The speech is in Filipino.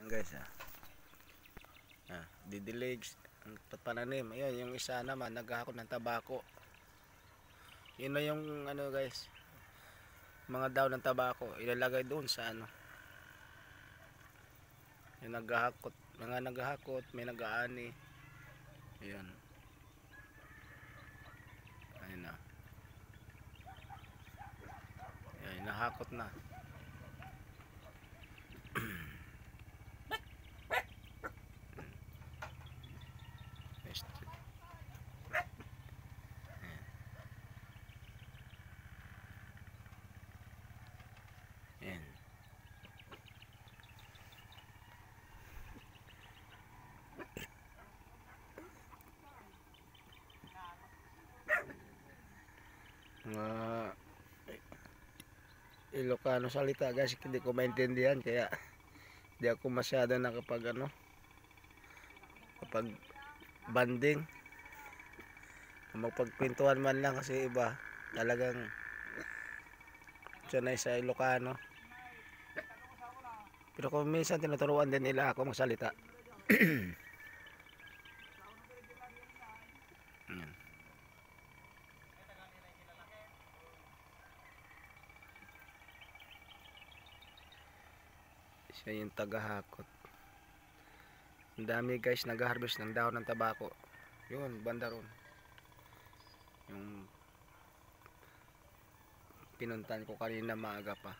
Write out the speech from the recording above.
guys, didilig ang pananim. Ayun, yung isa naman naghahakot ng tabako. Yun na yung ano guys, mga daw ng tabako ilalagay doon sa ano. Yung naghahakot, mga naghahakot, may nag-aani. Ayun. Ayun na. Ayun, nahakot na. Ayan. Mga Ilocano salita guys, hindi ko maintindihan kaya hindi ako masyado nakapag ano, kapag banding, magpagkwentuhan man lang kasi iba talagang sanay sa Ilocano. Pero kung minsan tinuturuan din nila ako magsalita. Siya yung tagahakot. Ang dami guys nag-harvest ng dahon ng tabako. Yun, banda ron. Yung pinuntan ko kanina maaga pa.